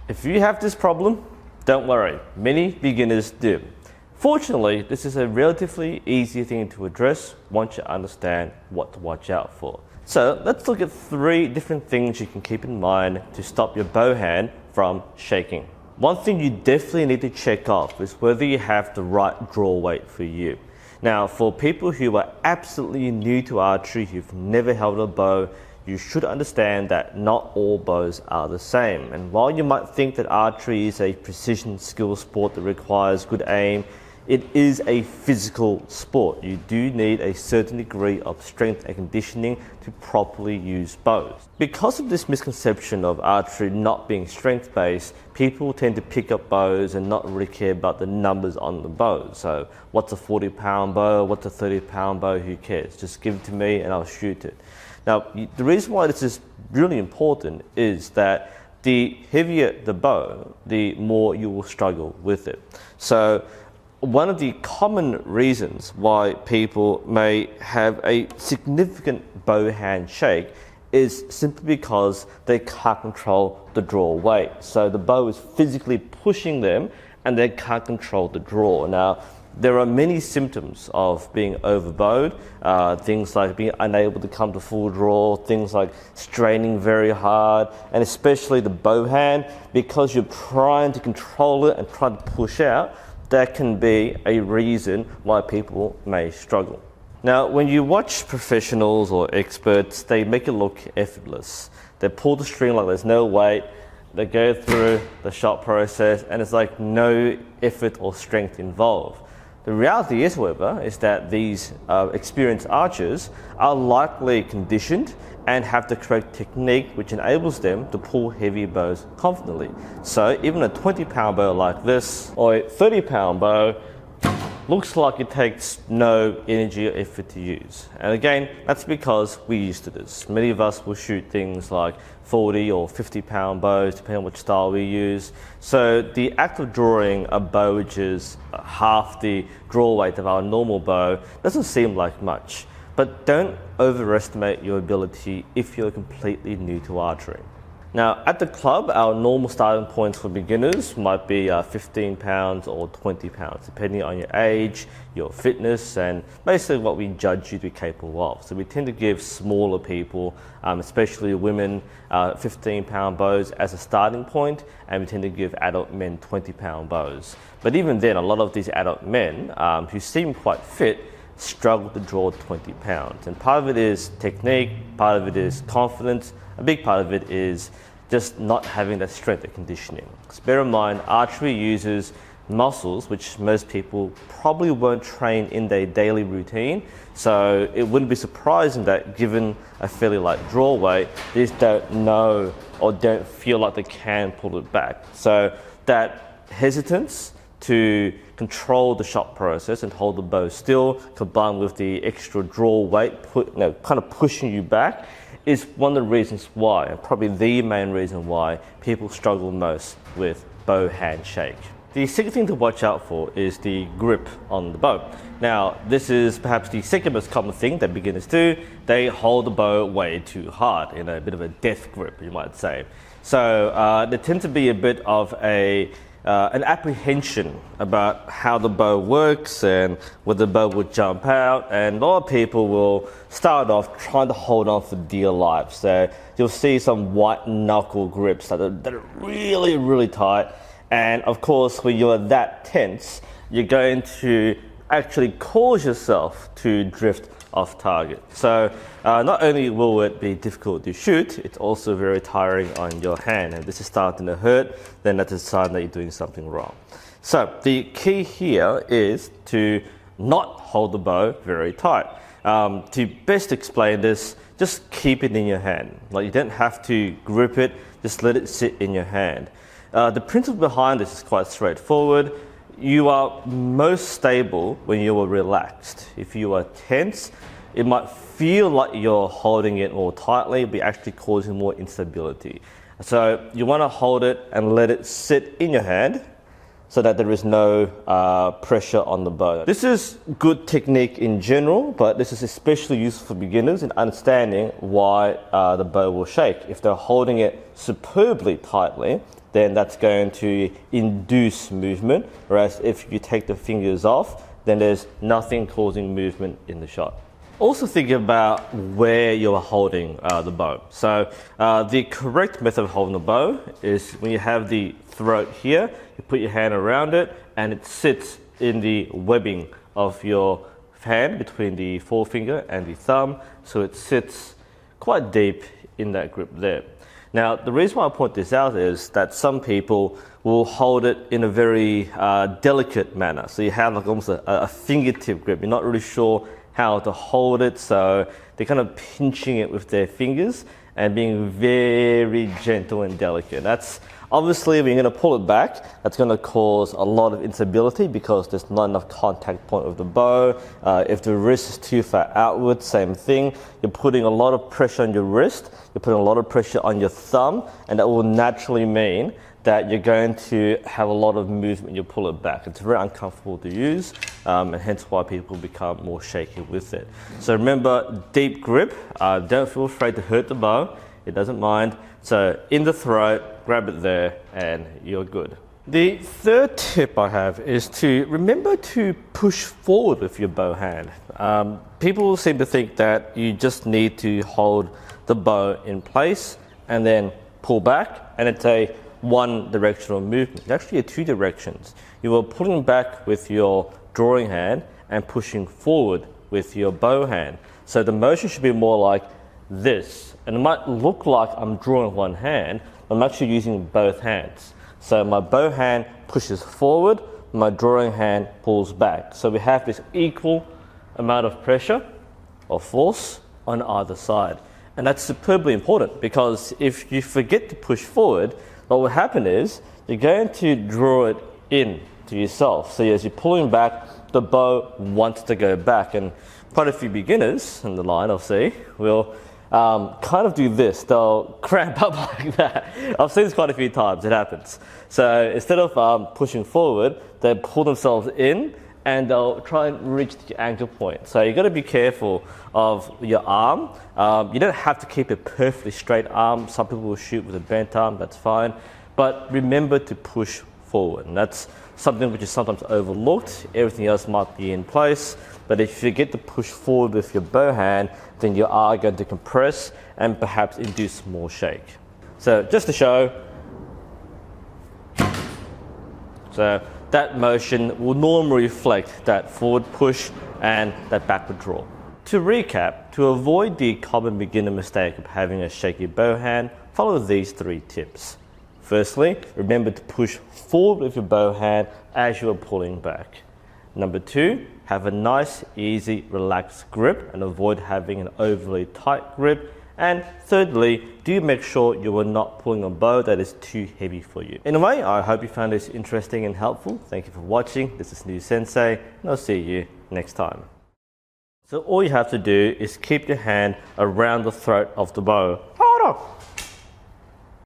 If you have this problem, don't worry, many beginners do. Fortunately, this is a relatively easy thing to address once you understand what to watch out for. So let's look at 3 different things you can keep in mind to stop your bow hand from shaking. One thing you definitely need to check off is whether you have the right draw weight for you. Now, for people who are absolutely new to archery, who've never held a bow, you should understand that not all bows are the same. And while you might think that archery is a precision skill sport that requires good aim, it is a physical sport. You do need a certain degree of strength and conditioning to properly use bows. Because of this misconception of archery not being strength-based, people tend to pick up bows and not really care about the numbers on the bow. So what's a 40-pound bow, what's a 30-pound bow, who cares? Just give it to me and I'll shoot it. Now, the reason why this is really important is that the heavier the bow, the more you will struggle with it. So one of the common reasons why people may have a significant bow hand shake is simply because they can't control the draw weight. So the bow is physically pushing them and they can't control the draw. Now, there are many symptoms of being overbowed, things like being unable to come to full draw, things like straining very hard, and especially the bow hand, because you're trying to control it and trying to push out, that can be a reason why people may struggle. Now, when you watch professionals or experts, they make it look effortless. They pull the string like there's no weight, they go through the shot process, and it's like no effort or strength involved. The reality is, however, is that these experienced archers are likely conditioned and have the correct technique which enables them to pull heavy bows confidently. So even a 20-pound bow like this or a 30-pound bow looks like it takes no energy or effort to use. And again, that's because we're used to this. Many of us will shoot things like 40 or 50-pound bows, depending on which style we use. So the act of drawing a bow which is half the draw weight of our normal bow doesn't seem like much. But don't overestimate your ability if you're completely new to archery. Now, at the club, our normal starting points for beginners might be 15 pounds or 20 pounds, depending on your age, your fitness, and basically what we judge you to be capable of. So we tend to give smaller people, especially women, 15-pound bows as a starting point, and we tend to give adult men 20-pound bows. But even then, a lot of these adult men who seem quite fit struggle to draw 20 pounds. And part of it is technique, part of it is confidence, a big part of it is just not having that strength and conditioning. Because bear in mind, archery uses muscles which most people probably won't train in their daily routine. So it wouldn't be surprising that given a fairly light draw weight, they just don't know or don't feel like they can pull it back. So that hesitance to control the shot process and hold the bow still, combined with the extra draw weight, kind of pushing you back, is one of the reasons why, and probably the main reason why, people struggle most with bow hand shake. The second thing to watch out for is the grip on the bow. Now, this is perhaps the second most common thing that beginners do. They hold the bow way too hard, in a bit of a death grip, you might say. So there tends to be a bit of an apprehension about how the bow works and whether the bow will jump out, and a lot of people will start off trying to hold on for dear life. So you'll see some white knuckle grips that are really, really tight, and of course when you're that tense, you're going to actually cause yourself to drift off target. So not only will it be difficult to shoot, it's also very tiring on your hand, and this is starting to hurt, then that's a sign that you're doing something wrong. So the key here is to not hold the bow very tight. To best explain this, just keep it in your hand. Like, you don't have to grip it, just let it sit in your hand. The principle behind this is quite straightforward. You are most stable when you are relaxed. If you are tense, it might feel like you're holding it more tightly, but actually causing more instability. So you want to hold it and let it sit in your hand, so that there is no pressure on the bow. This is good technique in general, but this is especially useful for beginners in understanding why the bow will shake. If they're holding it superbly tightly, then that's going to induce movement, whereas if you take the fingers off, then there's nothing causing movement in the shot. Also think about where you're holding the bow. So the correct method of holding the bow is when you have the throat here, you put your hand around it and it sits in the webbing of your hand between the forefinger and the thumb, so it sits quite deep in that grip there. Now, the reason why I point this out is that some people will hold it in a very delicate manner. So you have like almost a fingertip grip. You're not really sure how to hold it, so they're kind of pinching it with their fingers and being very gentle and delicate. That's obviously, when you're going to pull it back, that's going to cause a lot of instability because there's not enough contact point with the bow. If the wrist is too far outward, same thing. You're putting a lot of pressure on your wrist, you're putting a lot of pressure on your thumb, and that will naturally mean that you're going to have a lot of movement when you pull it back. It's very uncomfortable to use, and hence why people become more shaky with it. So remember, deep grip. Don't feel afraid to hurt the bow. It doesn't mind. So in the throat, grab it there, and you're good. The third tip I have is to remember to push forward with your bow hand. People seem to think that you just need to hold the bow in place and then pull back, and it's a one directional movement. It's actually two directions. You are pulling back with your drawing hand and pushing forward with your bow hand. So the motion should be more like this. And it might look like I'm drawing one hand, but I'm actually using both hands. So my bow hand pushes forward, my drawing hand pulls back. So we have this equal amount of pressure or force on either side. And that's superbly important because if you forget to push forward, what will happen is you're going to draw it in to yourself. So as you're pulling back, the bow wants to go back. And quite a few beginners in the line, I'll see, will kind of do this. They'll cramp up like that. I've seen this quite a few times. It happens. So instead of pushing forward, they pull themselves in and they'll try and reach the anchor point. So you've got to be careful of your arm. You don't have to keep a perfectly straight arm. Some people will shoot with a bent arm, that's fine. But remember to push forward. And that's something which is sometimes overlooked. Everything else might be in place. But if you get to push forward with your bow hand, then you are going to compress and perhaps induce more shake. So just to show, so that motion will normally reflect that forward push and that backward draw. To recap, to avoid the common beginner mistake of having a shaky bow hand, follow these three tips. Firstly, remember to push forward with your bow hand as you are pulling back. Number two, have a nice, easy, relaxed grip and avoid having an overly tight grip. And thirdly, do make sure you are not pulling a bow that is too heavy for you. Anyway, I hope you found this interesting and helpful. Thank you for watching. This is NUSensei, and I'll see you next time. So all you have to do is keep your hand around the throat of the bow. Hold on.